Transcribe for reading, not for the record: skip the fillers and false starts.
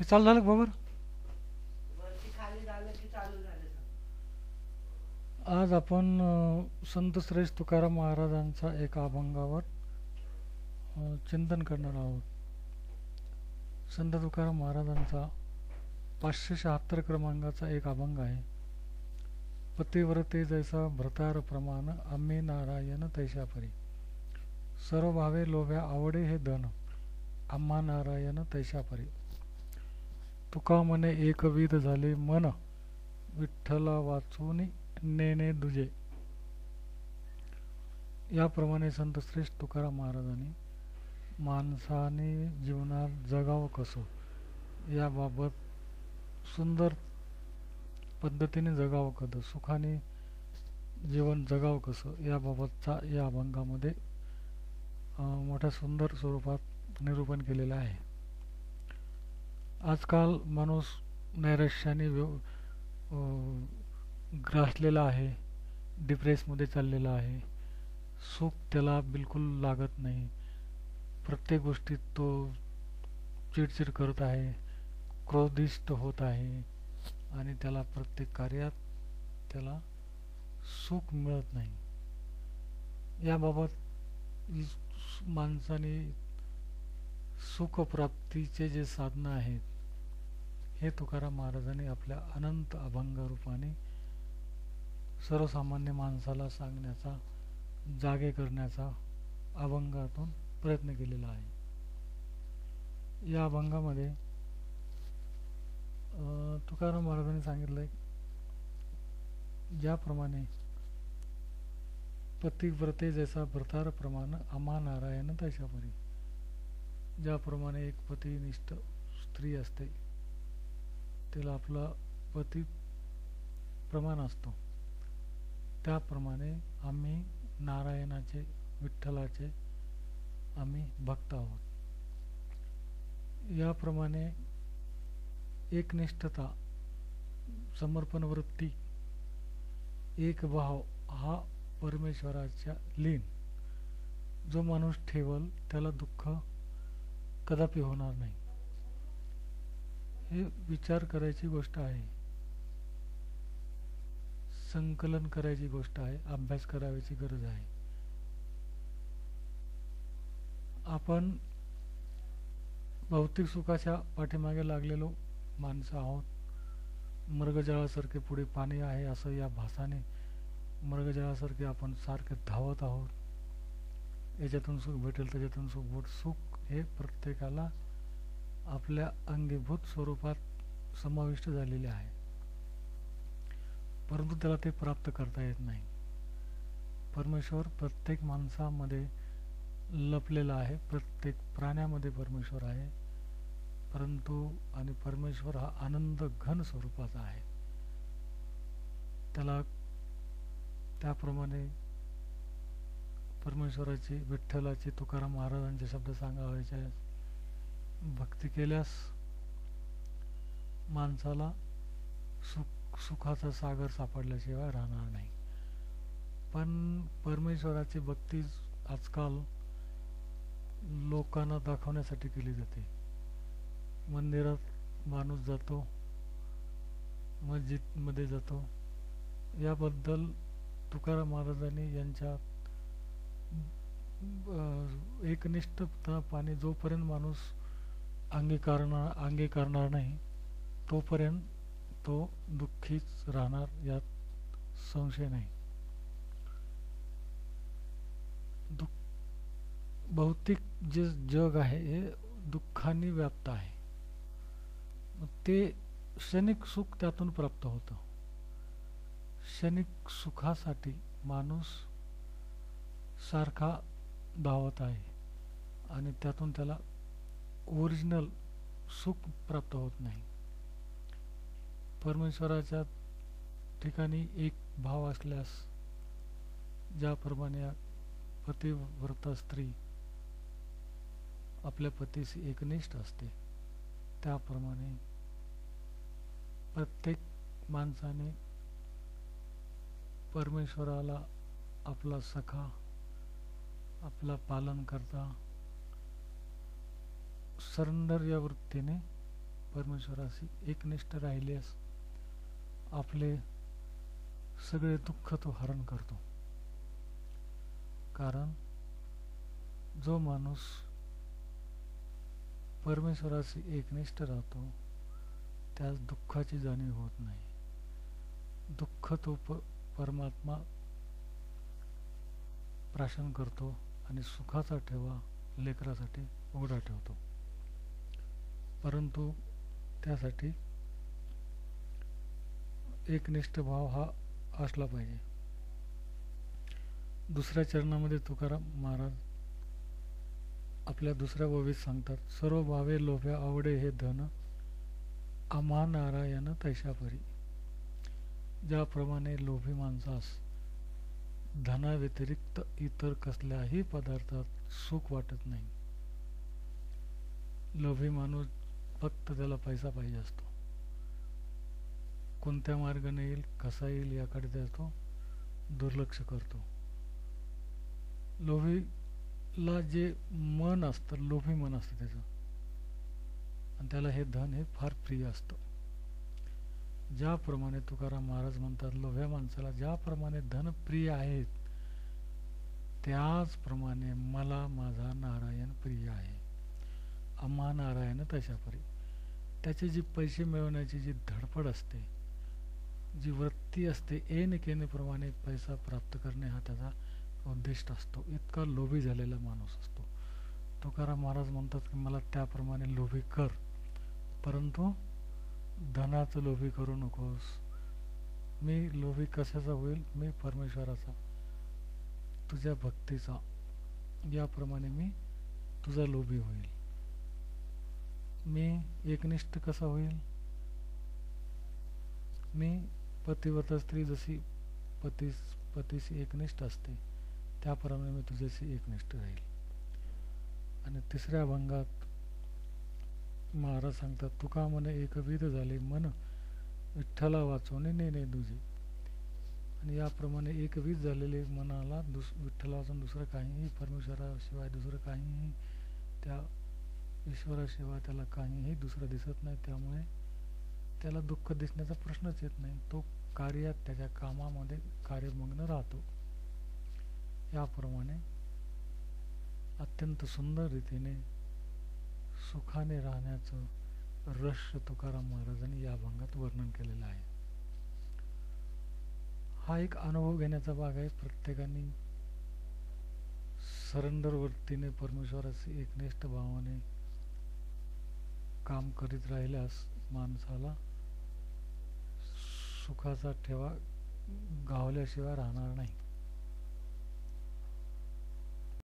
चालू झालं का बाबर? वरती खाली झालं की चालू झालं सर. आज आपण संत श्रेष्ठ तुकाराम महाराजांचा एका अभंगावर चिंतन करणार आहोत. संत तुकाराम महाराजांचा 576 क्रमांकाचा एक अभंग आहे. पतिव्रते जैसा भ्रतार प्रमाण, आम्ही नारायण तैशा परी. सर्व भावे लोभ्या आवडे हे धन, आम्हा नारायण तैशा परी. तुका मने एकविध झाले मन, विठ्ठला वाचून नेणे दुजे. याप्रमाणे संत श्रेष्ठ तुकाराम महाराजांनी माणसाने जीवनात जगावं कसं याबाबत सुंदर पद्धतीने जगावं कसं, सुखाने जीवन जगावं कसं याबाबतचा या अभंगामध्ये मोठ्या सुंदर स्वरूपात निरूपण केलेलं आहे. आजकाल माणूस नैराश्याने ग्रासलेला आहे, डिप्रेसमध्ये चाललेला आहे. सुख त्याला बिलकुल लागत नाही. प्रत्येक गोष्टीत तो चिडचिड करत आहे, क्रोधिष्ट होत आहे आणि त्याला प्रत्येक कार्यात त्याला सुख मिळत नाही. याबाबत माणसाने सुखप्राप्तीचे जे साधनं आहेत हे तुकाराम महाराजांनी आपल्या अनंत अभंग रूपाने सर्वसामान्य माणसाला सांगण्याचा, जागे करण्याचा अभंगातून प्रयत्न केलेला आहे. या अभंगामध्ये तुकाराम महाराजांनी सांगितलंय ज्याप्रमाणे पतिव्रते जैसा भ्रतार प्रमाण, आम्हा नारायण तैशा परी. ज्याप्रमाणे एक पतिनिष्ठ स्त्री असते, तिला आपला पती प्रमाण असतो, त्याप्रमाणे आम्ही नारायणाचे, विठ्ठलाचे आम्ही भक्त आहोत. याप्रमाणे एकनिष्ठता, समर्पण वृत्ती, एक भाव हा परमेश्वराच्या लीन जो माणूस ठेवल त्याला दुःख कदापि होणार नाही. हे विचार करायची गोष्ट आहे, संकलन करायची गोष्ट आहे, अभ्यास करायची गरज आहे. आपण भौतिक सुखाच्या पाठीमागे लागलेलो माणसं आहोत. मृगजळासारखे पुढे पाणी आहे असं या भासाने मृगजळासारखे आपण सारखे धावत आहोत. याच्यातून सुख भेटेल, त्याच्यातून सुख भेट. सुख हे प्रत्येकाला आपल्या अंगीभूत स्वरूपात समाविष्ट झालेले आहे, परंतु त्याला ते प्राप्त करता येत नाही. परमेश्वर प्रत्येक माणसामध्ये लपलेला आहे, प्रत्येक प्राण्यामध्ये परमेश्वर आहे, परंतु आणि परमेश्वर हा आनंद घन स्वरूपाचा आहे. त्याला त्याप्रमाणे परमेश्वराची, विठ्ठलाची, तुकाराम महाराजांचे शब्द सांगायचे, भक्ती केल्यास माणसाला सुखाचा सागर सापडल्याशिवाय राहणार नाही. पण परमेश्वराची भक्ती आजकाल लोकांना दाखवण्यासाठी केली जाते. मंदिरात माणूस जातो, मस्जिदमध्ये जातो. याबद्दल तुकाराम महाराजांनी यांच्या एकनिष्ठतापणे जोपर्यंत माणूस अंगीकारणार नाही तोपर्यंत तो दुःखीच राहणार, यात संशय नाही. भौतिक जे जग आहे हे दुःखाने व्याप्त आहे. ते क्षणिक सुख त्यातून प्राप्त होतं. क्षणिक सुखासाठी माणूस सारखा धावत आहे आणि त्यातून त्याला ओरिजिनल सुख प्राप्त होत नाही. परमेश्वराच्या ठिकाणी एक भाव असल्यास, ज्याप्रमाणे पतिव्रता स्त्री आपल्या पतीशी एकनिष्ठ असते, त्याप्रमाणे प्रत्येक माणसाने परमेश्वराला आपला सखा, आपला पालन करता सरेंडर या वृत्तीने परमेश्वराशी एकनिष्ठ राहिल्यास आपले सगळे दुःख तो हरण करतो. कारण जो माणूस परमेश्वराशी एकनिष्ठ राहतो त्यास दुःखाची जाणीव होत नाही. दुःख तो परमात्मा प्राशन करतो आणि सुखाचा ठेवा लेकरासाठी उघडा ठेवतो. परंतु त्यासाठी एकनिष्ठ भाव हा असला पाहिजे. दुसऱ्या चरणामध्ये तुकाराम महाराज आपल्या दुसऱ्या ओवीत सांगतात, सर्व भावे लोभ्या आवडे हे धन, आम्हा नारायण तैशा परी. ज्याप्रमाणे लोभी माणसास धनाव्यतिरिक्त इतर कसल्याही पदार्थात सुख वाटत नाही. लोभी माणूस फक्त त्याला पैसा पाहिजे असतो. कोणत्या मार्गाने येईल, कसा येईल याकडे तो दुर्लक्ष करतो. लोभीला जे मन असतं, लोभी मन असतं त्याचं, आणि त्याला हे धन हे फार प्रिय असतं. ज्याप्रमाणे तुकाराम महाराज म्हणतात, लोभ्या माणसाला ज्याप्रमाणे धन प्रिय आहेत त्याचप्रमाणे मला माझा नारायण प्रिय आहे. आम्हा नारायण तशा परी. त्याची जी पैसे मिळवण्याची जी धडपड असते, जी वृत्ती असते, येणे केनेप्रमाणे पैसा प्राप्त करणे हा त्याचा उद्दिष्ट असतो. इतका लोभी झालेला माणूस असतो. तुकाराम महाराज म्हणतात की मला त्याप्रमाणे लोभी कर, परंतु धनाचं लोभी करू नकोस. मी लोभी कशाचा होईल? मी परमेश्वराचा, तुझ्या भक्तीचा. याप्रमाणे मी तुझा लोभी होईल. मी एकनिष्ठ कसा होईल? मी पतिव्रता स्त्री जशी पतीशी एकनिष्ठ असते त्याप्रमाणे मी तुझ्याशी एकनिष्ठ राहील. आणि तिसऱ्या अभंगात महाराज सांगतात, तुका म्हणे एकविध झाले मन, विठ्ठला वाचवणे नेणे दुजे. आणि याप्रमाणे एकविध झालेले मनाला विठ्ठला वाचून दुसरं काहीही, परमेश्वराशिवाय दुसरं काहीही, त्या ईश्वराशिवाय त्याला काहीही दुसरं दिसत नाही. त्यामुळे त्याला दुःख दिसण्याचा प्रश्नच येत नाही. तो कार्यात, त्याच्या कामामध्ये कार्यमग्न राहतो. याप्रमाणे अत्यंत सुंदर रीतीने सुखाने राहण्याचं रहस्य तुकाराम महाराजांनी या अभंगात वर्णन केलेलं आहे. हा एक अनुभव घेण्याचा भाग आहे. प्रत्येकाने सरेंडर वृत्तीने परमेश्वराशी एकनिष्ठ भावाने काम करीत राहिल्यास माणसाला सुखाचा ठेवा गावल्याशिवाय राहणार नाही.